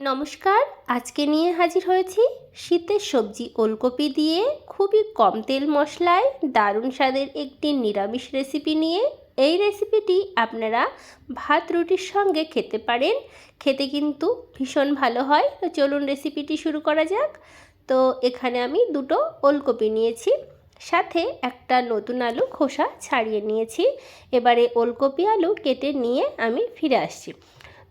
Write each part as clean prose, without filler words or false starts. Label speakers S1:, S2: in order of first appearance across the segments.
S1: নমস্কার, আজকে নিয়ে হাজির হয়েছি শীতের সবজি ওলকপি দিয়ে খুবই কম তেল মশলায় দারুণ স্বাদের একটি নিরামিষ রেসিপি নিয়ে। এই রেসিপিটি আপনারা ভাত রুটির সঙ্গে খেতে পারেন, খেতে কিন্তু ভীষণ ভালো হয়। তো চলুন রেসিপিটি শুরু করা যাক। তো এখানে আমি দুটো ওলকপি নিয়েছি, সাথে একটা নতুন আলু খোসা ছাড়িয়ে নিয়েছি। এবারে ওলকপি আলু কেটে নিয়ে আমি ফিরে আসছি।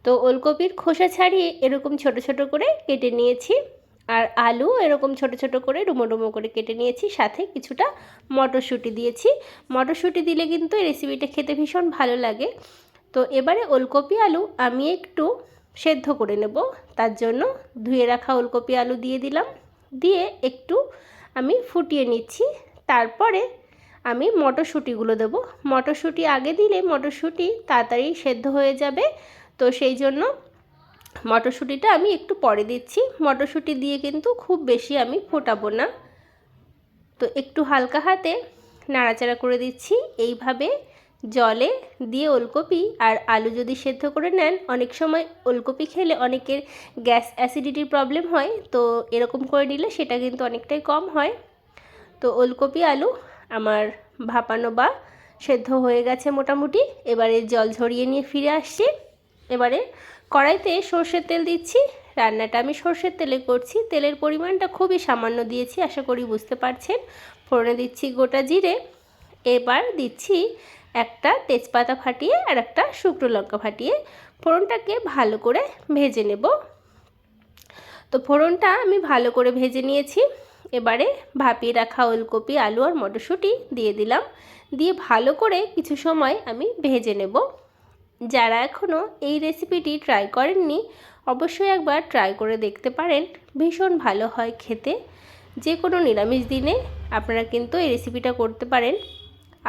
S1: তো ওলকপির খোসা ছাড়িয়ে এরকম ছোট ছোট করে কেটে নিয়েছি, আর আলু এরকম ছোট ছোট করে ডুমো ডুমো করে কেটে নিয়েছি, সাথে কিছুটা মটরশুঁটি দিয়েছি। মটরশুঁটি দিলে কিন্তু এই রেসিপিটা খেতে ভীষণ ভালো লাগে। তো এবারে ওলকপি আলু আমি একটু সেদ্ধ করে নেব, তার জন্য ধুয়ে রাখা ওলকপি আলু দিয়ে দিলাম, দিয়ে একটু আমি ফুটিয়ে নিচ্ছি। তারপরে আমি মটরশুঁটিগুলো দেবো। মটরশুঁটি আগে দিলে মটরশুঁটি তাড়াতাড়ি সেদ্ধ হয়ে যাবে, তো সেই জন্য মটরশুঁটিটা আমি একটু পরে দিচ্ছি। মটরশুঁটি দিয়ে কিন্তু খুব বেশি আমি ফোটাবো না, তো একটু হালকা হাতে নাড়াচাড়া করে দিচ্ছি। এইভাবে জলে দিয়ে ওলকপি আর আলু যদি সেদ্ধ করে নেন, অনেক সময় ওলকপি খেলে অনেকের গ্যাস অ্যাসিডিটির প্রবলেম হয়, তো এরকম করে নিলে সেটা কিন্তু অনেকটাই কম হয়। তো ওলকপি আলু আমার ভাপানো বা সেদ্ধ হয়ে গেছে মোটামুটি। এবারে জল ঝরিয়ে নিয়ে ফিরে আসছি। এবারে কড়াইতে সর্ষের তেল দিচ্ছি। রান্নাটা আমি সর্ষের তেলে করছি, তেলের পরিমাণটা খুবই সামান্য দিয়েছি, আশা করি বুঝতে পারছেন। ফোড়নে দিচ্ছি গোটা জিরে, এবার দিচ্ছি একটা তেজপাতা ফাটিয়ে আর একটা শুকনো লঙ্কা ফাটিয়ে। ফোড়নটাকে ভালো করে ভেজে নেব। তো ফোড়নটা আমি ভালো করে ভেজে নিয়েছি। এবারে ভাপিয়ে রাখা ওলকপি আলু আর মটরশুঁটি দিয়ে দিলাম, দিয়ে ভালো করে কিছু সময় আমি ভেজে নেব। যারা এখনও এই রেসিপিটি ট্রাই করেননি, অবশ্যই একবার ট্রাই করে দেখতে পারেন, ভীষণ ভালো হয় খেতে। যে কোনো নিরামিষ দিনে আপনারা কিন্তু এই রেসিপিটা করতে পারেন,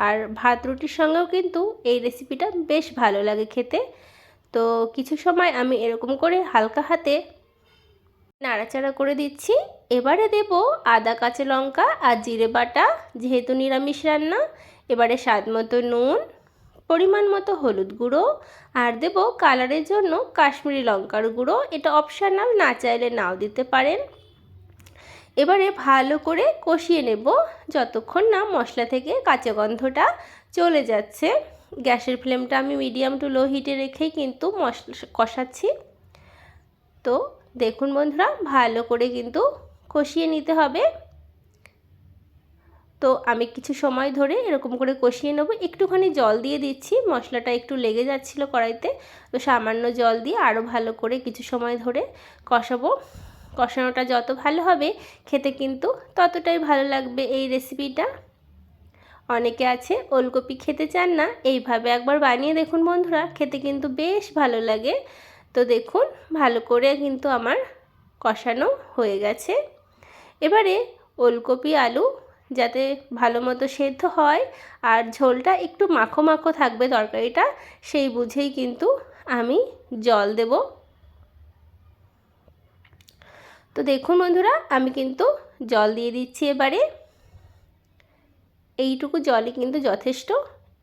S1: আর ভাত রুটির সঙ্গেও কিন্তু এই রেসিপিটা বেশ ভালো লাগে খেতে। তো কিছু সময় আমি এরকম করে হালকা হাতে নাড়াচাড়া করে দিচ্ছি। এবারে দেব আদা কাঁচা লঙ্কা আর জিরে বাটা, যেহেতু নিরামিষ রান্না। এবারে স্বাদ মতো নুন, পরিমাণ মতো হলুদ গুঁড়ো, আর দেব কালারের জন্য কাশ্মীরি লঙ্কার গুঁড়ো। এটা অপশনাল, না চাইলে নাও দিতে পারেন। এবারে ভালো করে কষিয়ে নেব যতক্ষণ না মশলা থেকে কাঁচা গন্ধটা চলে যাচ্ছে। গ্যাসের ফ্লেমটা আমি মিডিয়াম টু লো হিটে রেখেই কিন্তু মশলা কষাচ্ছি। তো দেখুন বন্ধুরা, ভালো করে কিন্তু কষিয়ে নিতে হবে। তো আমি কিছু সময় ধরে এরকম করে কষিয়ে নেব। একটুখানি জল দিয়ে দিচ্ছি, মশলাটা একটু লেগে যাচ্ছিলো কড়াইতে, তো সামান্য জল দিয়ে আরও ভালো করে কিছু সময় ধরে কষাবো। কষানোটা যত ভালো হবে খেতে কিন্তু ততটাই ভালো লাগবে এই রেসিপিটা। অনেকে আছে ওলকপি খেতে চান না, এইভাবে একবার বানিয়ে দেখুন বন্ধুরা, খেতে কিন্তু বেশ ভালো লাগে। তো দেখুন ভালো করে কিন্তু আমার কষানো হয়ে গেছে। এবারে ওলকপি আলু যাতে ভালো মতো সেদ্ধ হয় আর ঝোলটা একটু মাখো মাখো থাকবে তরকারিটা, সেই বুঝেই কিন্তু আমি জল দেব। তো দেখুন বন্ধুরা, আমি কিন্তু জল দিয়ে দিচ্ছি। এবারে এইটুকু জলই কিন্তু যথেষ্ট।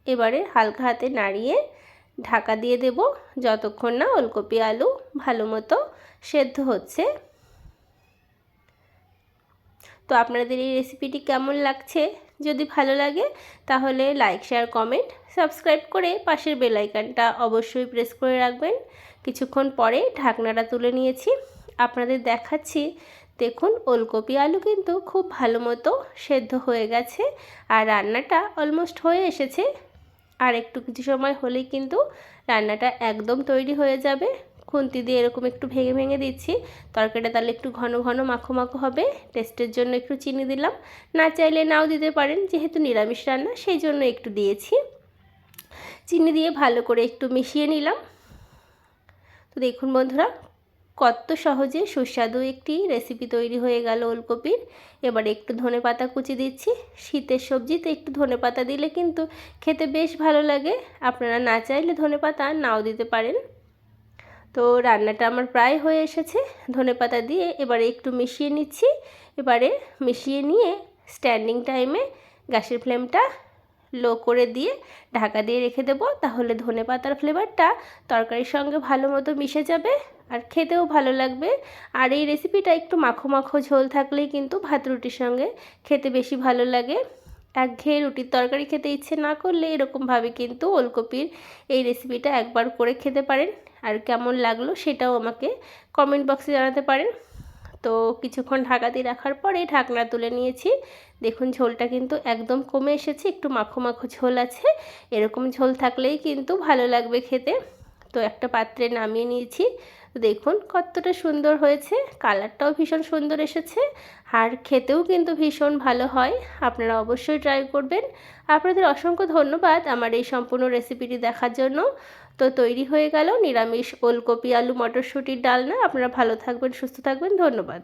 S1: এবারে হালকা হাতে নাড়িয়ে ঢাকা দিয়ে দেব যতক্ষণ না ওলকপি আলু ভালো মতো সেদ্ধ হচ্ছে। তো আপনাদের এই রেসিপিটি কেমন লাগছে, যদি ভালো লাগে তাহলে লাইক শেয়ার কমেন্ট সাবস্ক্রাইব করে পাশের বেল আইকনটা অবশ্যই প্রেস করে রাখবেন। কিছুক্ষণ পরে ঢাকনাটা তুলে নিয়েছি, আপনাদের দেখাচ্ছি। দেখুন ওলকপি আলু কিন্তু খুব ভালো মতো সেদ্ধ হয়ে গেছে, আর রান্নাটা অলমোস্ট হয়ে এসেছে। আর একটু কিছু সময় হলেই কিন্তু রান্নাটা একদম তৈরি হয়ে যাবে। খুন্তি দিয়ে এরকম একটু ভেঙে ভেঙে দিচ্ছি, তরকারিটা তাহলে একটু ঘন ঘন মাখো মাখো হবে। টেস্টের জন্য একটু চিনি দিলাম, না চাইলে নাও দিতে পারেন, যেহেতু নিরামিষ রান্না সেই জন্য একটু দিয়েছি। চিনি দিয়ে ভালো করে একটু মিশিয়ে নিলাম। তো দেখুন বন্ধুরা, কত সহজে সুস্বাদু একটি রেসিপি তৈরি হয়ে গেল ওলকপির। এবারে একটু ধনেপাতা কুচি দিচ্ছি। শীতের সবজিতে একটু ধনেপাতা দিলে কিন্তু খেতে বেশ ভালো লাগে, আপনারা না চাইলে ধনেপাতা নাও দিতে পারেন। তো রান্নাটা আমার প্রায় হয়ে এসেছে। ধনেপাতা দিয়ে এবারে একটু মিশিয়ে নিচ্ছি। এবারে মিশিয়ে নিয়ে স্ট্যান্ডিং টাইমে গ্যাসের ফ্লেমটা লো করে দিয়ে ঢাকা দিয়ে রেখে দেবো, তাহলে ধনেপাতার ফ্লেভারটা তরকারির সঙ্গে ভালো মতো মিশে যাবে আর খেতেও ভালো লাগবে। আর এই রেসিপিটা একটু মাখো মাখো ঝোল থাকলেই কিন্তু ভাত রুটির সঙ্গে খেতে বেশি ভালো লাগে। একঘেয়ে রুটির তরকারি খেতে ইচ্ছে না করলে এরকমভাবে কিন্তু ওলকপির এই রেসিপিটা একবার করে খেতে পারেন। আর কেমন লাগলো সেটাও আমাকে কমেন্ট বক্সে জানাতে পারেন। তো কিছুক্ষণ ঢাকা দিয়ে রাখার পরে ঢাকনা তুলে নিয়েছি। দেখুন ঝোলটা কিন্তু একদম কমে এসেছে, একটু মাখো মাখো ঝোল আছে। এরকম ঝোল থাকলেই কিন্তু ভালো লাগবে খেতে। তো একটা পাত্রে নামিয়ে নিয়েছি। দেখুন কতটা সুন্দর হয়েছে, কালারটাও ভীষণ সুন্দর এসেছে, আর খেতেও কিন্তু ভীষণ ভালো হয়। আপনারা অবশ্যই ট্রাই করবেন। আপনাদের অসংখ্য ধন্যবাদ আমার এই সম্পূর্ণ রেসিপিটি দেখার জন্য। তো তৈরি হয়ে গেল নিরামিষ ওলকপি আলু মটরশুঁটির ডালনা। আপনারা ভালো থাকবেন, সুস্থ থাকবেন, ধন্যবাদ।